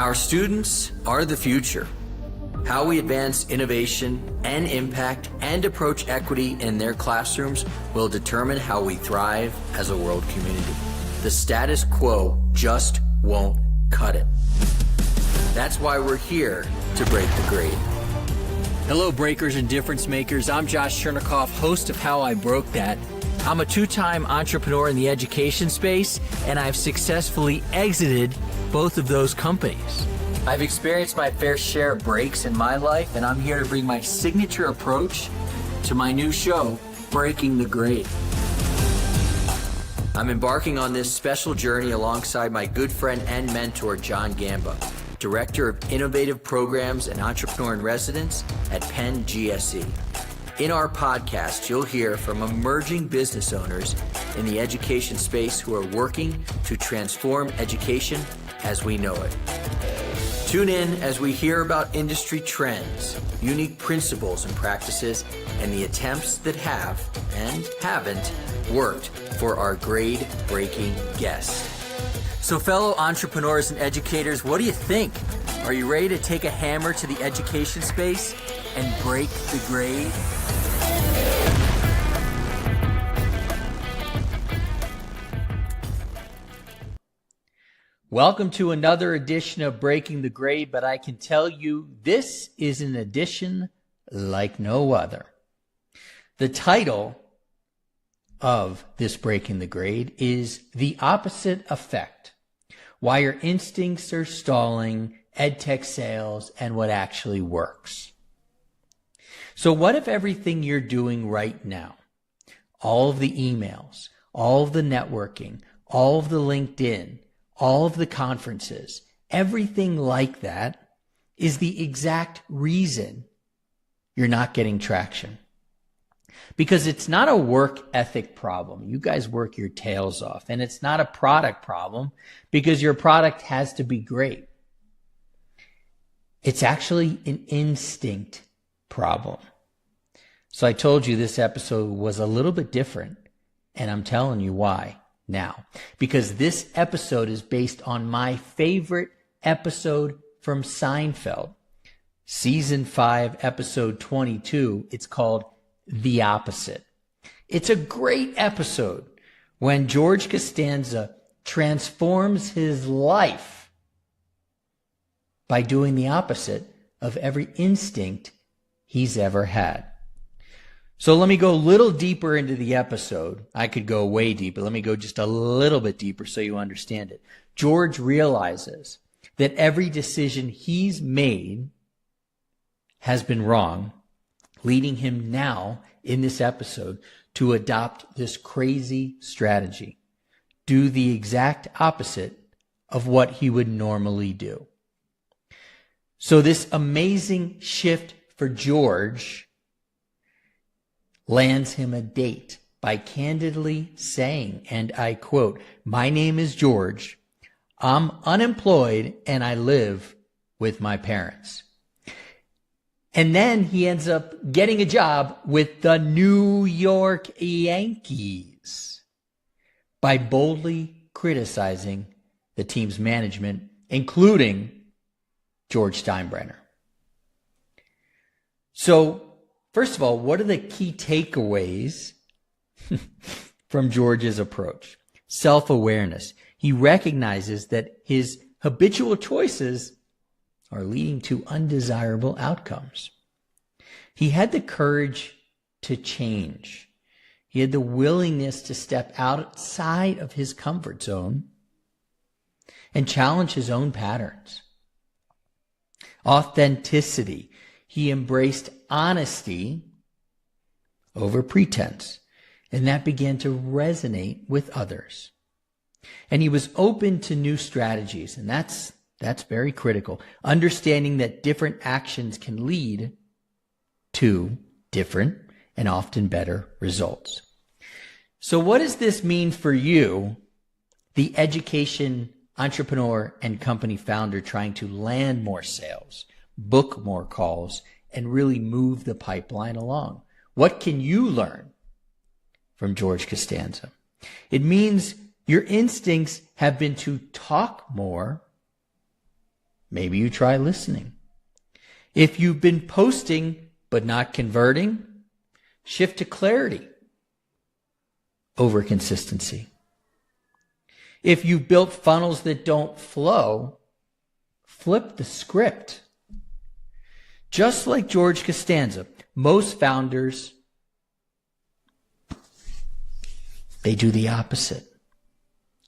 Our students are the future. How we advance innovation and impact and approach equity in their classrooms will determine how we thrive as a world community. The status quo just won't cut it. That's why we're here to break the grade. Hello, breakers and difference makers. I'm Josh Chernikoff, host of How I Broke That. I'm a two-time entrepreneur in the education space, and I've successfully exited both of those companies. I've experienced my fair share of breaks in my life, and I'm here to bring my signature approach to my new show, Breaking the Grade. I'm embarking on this special journey alongside my good friend and mentor, John Gamba, Director of Innovative Programs and Entrepreneur in Residence at Penn GSE. In our podcast, you'll hear from emerging business owners in the education space who are working to transform education as we know it. Tune in as we hear about industry trends, unique principles and practices, and the attempts that have and haven't worked for our grade-breaking guests. So fellow entrepreneurs and educators, what do you think? Are you ready to take a hammer to the education space and break the grade? Welcome to another edition of Breaking the Grade, but I can tell you this is an edition like no other. The title of this Breaking the Grade is The Opposite Effect: Why Your Instincts Are Stalling EdTech Sales and What Actually Works. So what if everything you're doing right now, all of the emails, all of the networking, all of the LinkedIn, all of the conferences, everything like that is the exact reason you're not getting traction? Because it's not a work ethic problem. You guys work your tails off. And it's not a product problem because your product has to be great. It's actually an instinct problem. So I told you this episode was a little bit different, and I'm telling you why now. Because this episode is based on my favorite episode from Seinfeld. Season 5, episode 22. It's called The Opposite. It's a great episode when George Costanza transforms his life by doing the opposite of every instinct he's ever had. So let me go a little deeper into the episode. I could go way deeper. Let me go just a little bit deeper so you understand it. George realizes that every decision he's made has been wrong, leading him now in this episode to adopt this crazy strategy. Do the exact opposite of what he would normally do. So this amazing shift for George lands him a date by candidly saying, and I quote, "My name is George. I'm unemployed and I live with my parents." And then he ends up getting a job with the New York Yankees by boldly criticizing the team's management, including George Steinbrenner. So, first of all, what are the key takeaways from George's approach? Self-awareness. He recognizes that his habitual choices are leading to undesirable outcomes. He had the courage to change. He had the willingness to step outside of his comfort zone and challenge his own patterns. Authenticity. He embraced honesty over pretense, and that began to resonate with others. And he was open to new strategies, and that's very critical. Understanding that different actions can lead to different and often better results. So what does this mean for you, the education entrepreneur and company founder trying to land more sales, book more calls, and really move the pipeline along? What can you learn from George Costanza? It means your instincts have been to talk more maybe you try listening. If you've been posting but not converting, shift to clarity over consistency. If you've built funnels that don't flow, flip the script. Just like George Costanza, most founders, they do the opposite.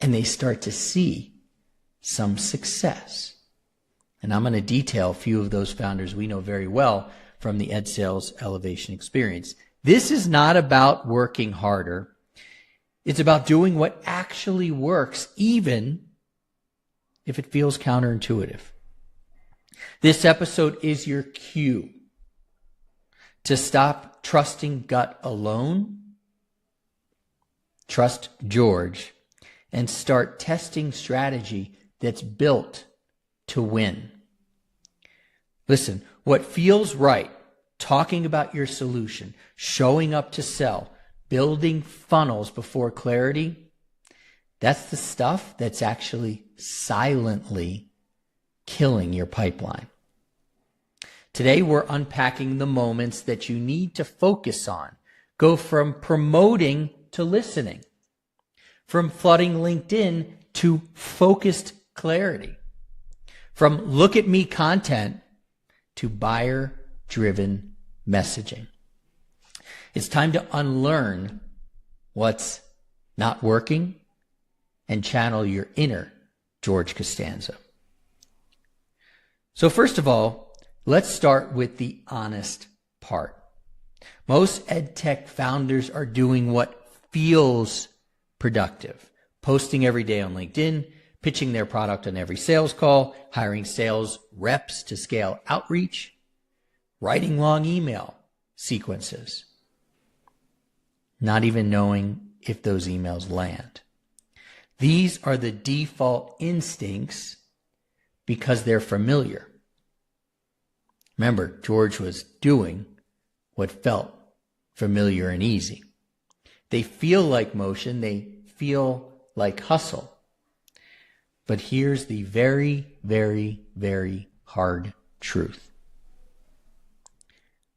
And they start to see some success. And I'm going to detail a few of those founders we know very well from the Ed Sales Elevation experience. This is not about working harder. It's about doing what actually works, even if it feels counterintuitive. This episode is your cue to stop trusting gut alone, trust George, and start testing strategy that's built to win. Listen, what feels right, talking about your solution, showing up to sell, building funnels before clarity, that's the stuff that's actually silently killing your pipeline. Today, we're unpacking the moments that you need to focus on. Go from promoting to listening, from flooding LinkedIn to focused clarity, from look at me content to buyer-driven messaging. It's time to unlearn what's not working and channel your inner George Costanza. So first of all, let's start with the honest part. Most EdTech founders are doing what feels productive, posting every day on LinkedIn, pitching their product on every sales call, hiring sales reps to scale outreach, writing long email sequences, not even knowing if those emails land. These are the default instincts because they're familiar. Remember, George was doing what felt familiar and easy. They feel like motion, they feel like hustle. But here's the very, very, very hard truth.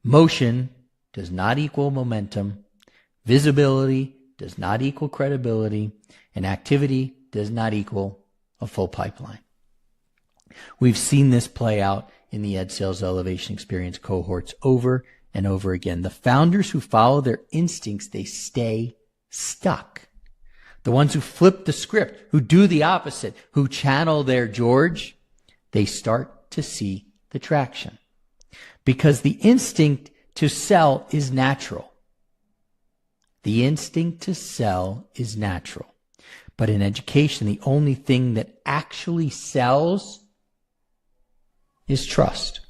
Motion does not equal momentum. Visibility does not equal credibility, and activity does not equal a full pipeline. We've seen this play out in the Ed Sales Elevation experience cohorts over and over again. The founders who follow their instincts, they stay stuck. The ones who flip the script, who do the opposite, who channel their George, they start to see the traction. Because the instinct to sell is natural. The instinct to sell is natural. But in education, the only thing that actually sells is trust.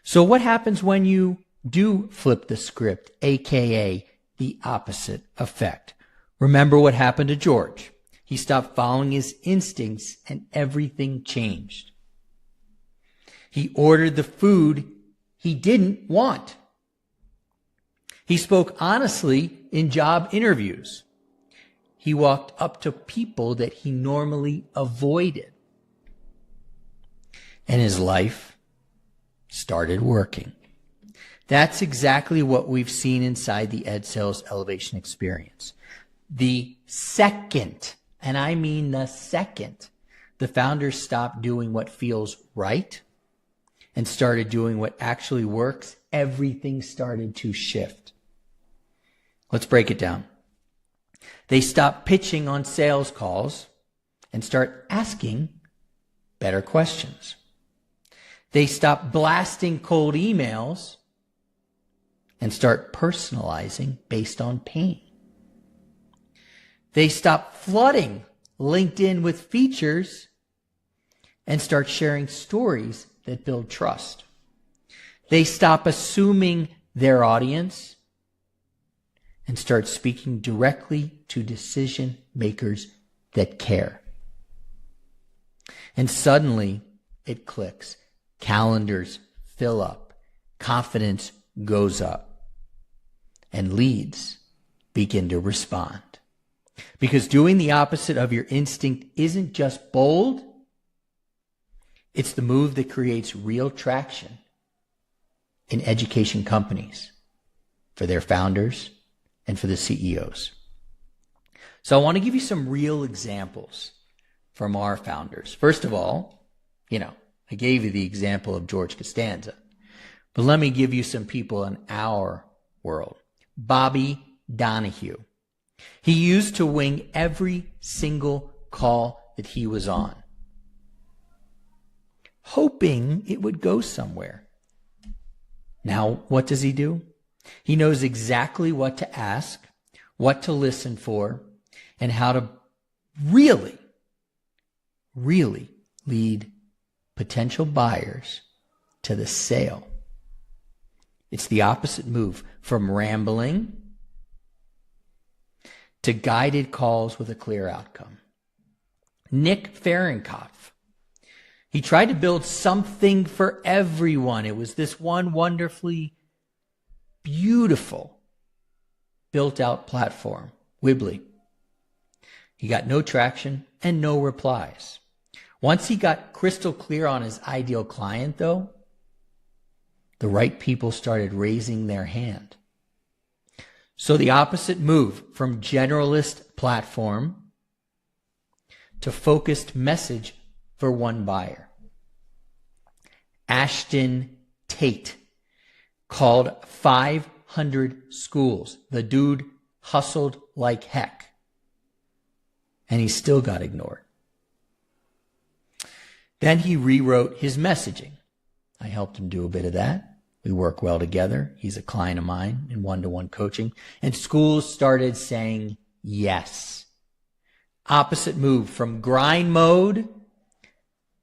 So what happens when you do flip the script, aka the opposite effect? Remember what happened to George. He stopped following his instincts and everything changed. He ordered the food he didn't want. He spoke honestly in job interviews. He walked up to people that he normally avoided. And his life started working. That's exactly what we've seen inside the Ed Sales Elevation experience. The second, and I mean the second, the founders stopped doing what feels right and started doing what actually works, everything started to shift. Let's break it down. They stop pitching on sales calls and start asking better questions. They stop blasting cold emails and start personalizing based on pain. They stop flooding LinkedIn with features and start sharing stories that build trust. They stop assuming their audience and start speaking directly to decision makers that care. And suddenly it clicks. Calendars fill up. Confidence goes up. And leads begin to respond. Because doing the opposite of your instinct isn't just bold, It's the move that creates real traction in education companies for their founders and for the CEOs. So I want to give you some real examples from our founders. First of all, I gave you the example of George Costanza, but let me give you some people in our world. Bobby Donahue. He used to wing every single call that he was on, hoping it would go somewhere. Now, what does he do? He knows exactly what to ask, what to listen for, and how to really lead potential buyers to the sale. It's the opposite move from rambling to guided calls with a clear outcome. Nick Fahrenkopf. He tried to build something for everyone. It was this one wonderfully beautiful built-out platform, Wibbly. He got no traction and no replies. Once he got crystal clear on his ideal client, though, the right people started raising their hand. So the opposite move from generalist platform to focused message for one buyer. Ashton Tate called 500 schools. The dude hustled like heck, and he still got ignored. Then he rewrote his messaging. I helped him do a bit of that. We work well together. He's a client of mine in one-to-one coaching. And schools started saying yes. Opposite move from grind mode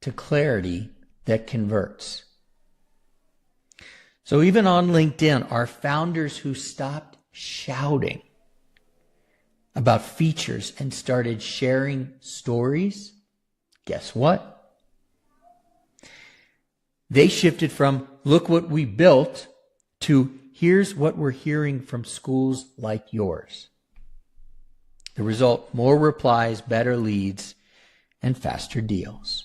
to clarity that converts. So even on LinkedIn, our founders who stopped shouting about features and started sharing stories, guess what? They shifted from, look what we built, to here's what we're hearing from schools like yours. The result, more replies, better leads, and faster deals.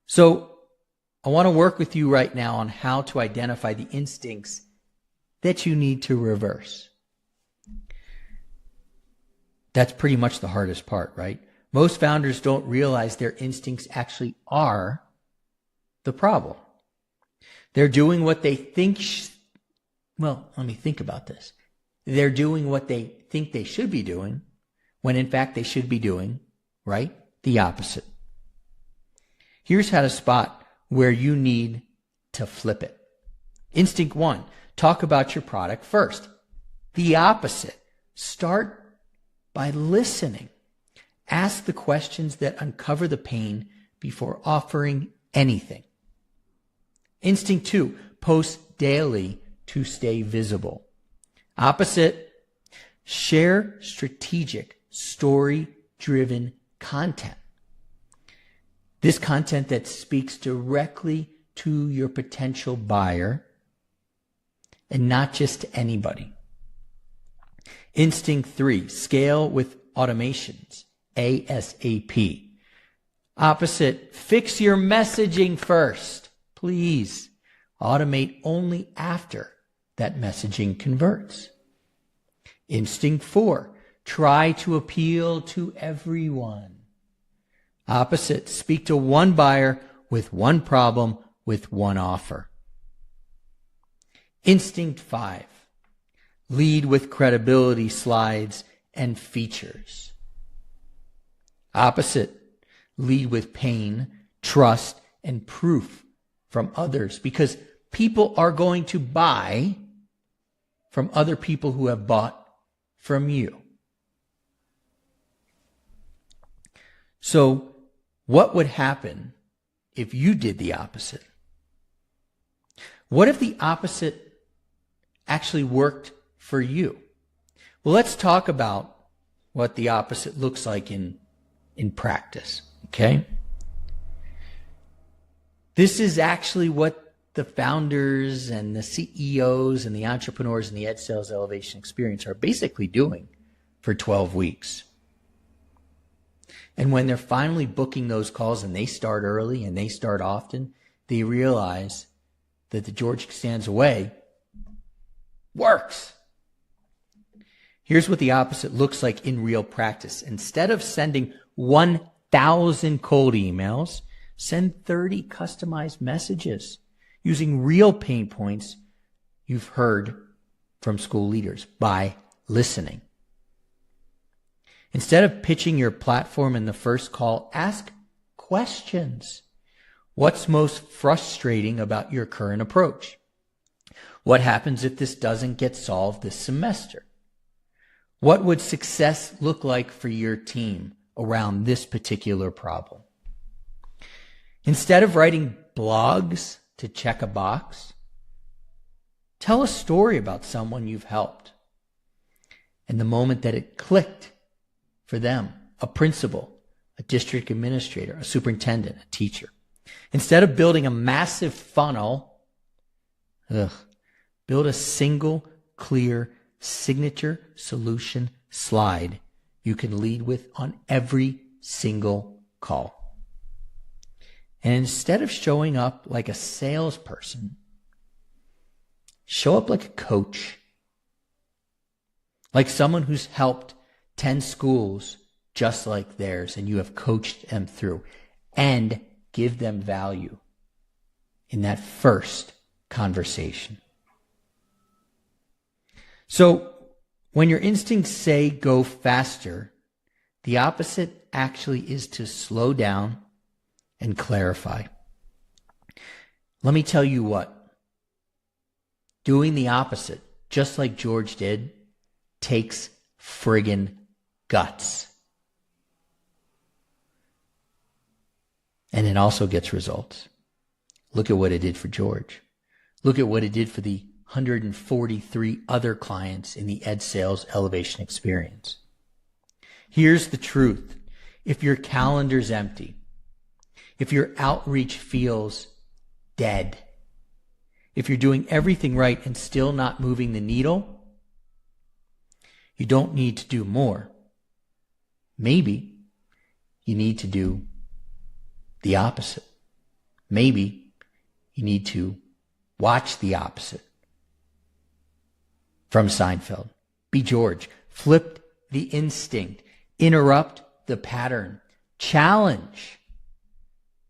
So I want to work with you right now on how to identify the instincts that you need to reverse. That's pretty much the hardest part, right? Most founders don't realize their instincts actually are the problem. They're doing what they think, let me think about this. They're doing what they think they should be doing, when in fact they should be doing, right, the opposite. Here's how to spot where you need to flip it. Instinct 1, talk about your product first. The opposite, start by listening. Ask the questions that uncover the pain before offering anything. Instinct 2, post daily to stay visible. Opposite, share strategic, story-driven content. This content that speaks directly to your potential buyer and not just to anybody. Instinct 3, scale with automations. ASAP. Opposite, fix your messaging first. Please automate only after that messaging converts. Instinct 4, try to appeal to everyone. Opposite, speak to one buyer with one problem with one offer. Instinct 5, lead with credibility slides and features. Opposite, lead with pain, trust, and proof from others, because people are going to buy from other people who have bought from you. So, what would happen if you did the opposite? What if the opposite actually worked for you? Well, let's talk about what the opposite looks like in practice, okay? This is actually what the founders and the CEOs and the entrepreneurs in the Ed Sales Elevation Experience are basically doing for 12 weeks. And when they're finally booking those calls and they start early and they start often, they realize that the George Costanza way works. Here's what the opposite looks like in real practice. Instead of sending 1,000 cold emails, send 30 customized messages using real pain points you've heard from school leaders by listening. Instead of pitching your platform in the first call, ask questions. What's most frustrating about your current approach? What happens if this doesn't get solved this semester? What would success look like for your team around this particular problem? Instead of writing blogs to check a box, tell a story about someone you've helped and the moment that it clicked for them, a principal, a district administrator, a superintendent, a teacher. Instead of building a massive funnel, build a single, clear signature solution slide you can lead with on every single call. And instead of showing up like a salesperson, show up like a coach, like someone who's helped 10 schools just like theirs and you have coached them through, and give them value in that first conversation. So when your instincts say go faster, the opposite actually is to slow down and clarify. Let me tell you what. Doing the opposite, just like George did, takes friggin' guts. And it also gets results. Look at what it did for George. Look at what it did for the 143 other clients in the Ed Sales Elevation Experience. Here's the truth. If your calendar's empty, if your outreach feels dead, if you're doing everything right and still not moving the needle, you don't need to do more. Maybe you need to do the opposite. Maybe you need to watch the opposite. From Seinfeld. Be George. Flip the instinct. Interrupt the pattern. Challenge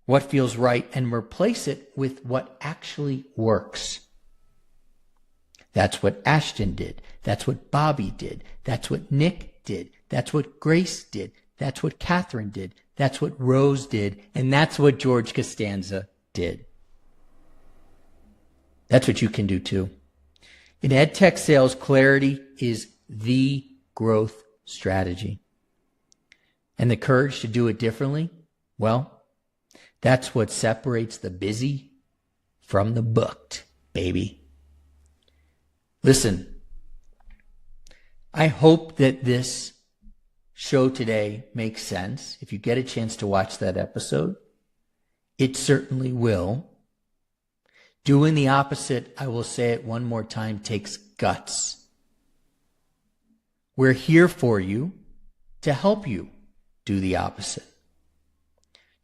what feels right and replace it with what actually works. That's what Ashton did. That's what Bobby did. That's what Nick did. That's what Grace did. That's what Catherine did. That's what Rose did. And that's what George Costanza did. That's what you can do too. In EdTech sales, clarity is the growth strategy. And the courage to do it differently, well, that's what separates the busy from the booked, baby. Listen, I hope that this show today makes sense. If you get a chance to watch that episode, it certainly will. Doing the opposite, I will say it one more time, takes guts. We're here for you to help you do the opposite.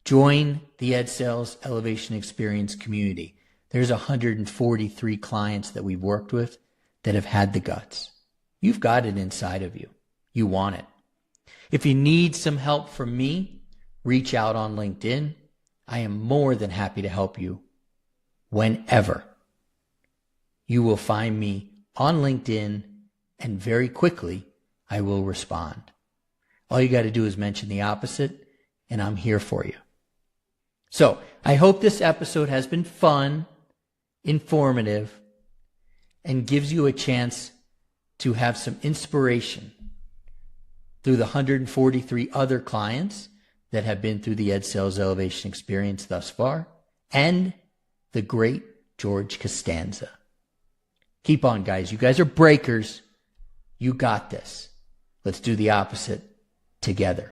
Join the Ed Sales Elevation Experience community. There's 143 clients that we've worked with that have had the guts. You've got it inside of you. You want it. If you need some help from me, reach out on LinkedIn. I am more than happy to help you whenever. You will find me on LinkedIn, and very quickly I will respond. All you got to do is mention the opposite, and I'm here for you. So I hope this episode has been fun, informative, and gives you a chance to have some inspiration through the 143 other clients that have been through the Ed Sales Elevation Experience thus far, and the great George Costanza. Keep on, guys. You guys are breakers. You got this. Let's do the opposite together.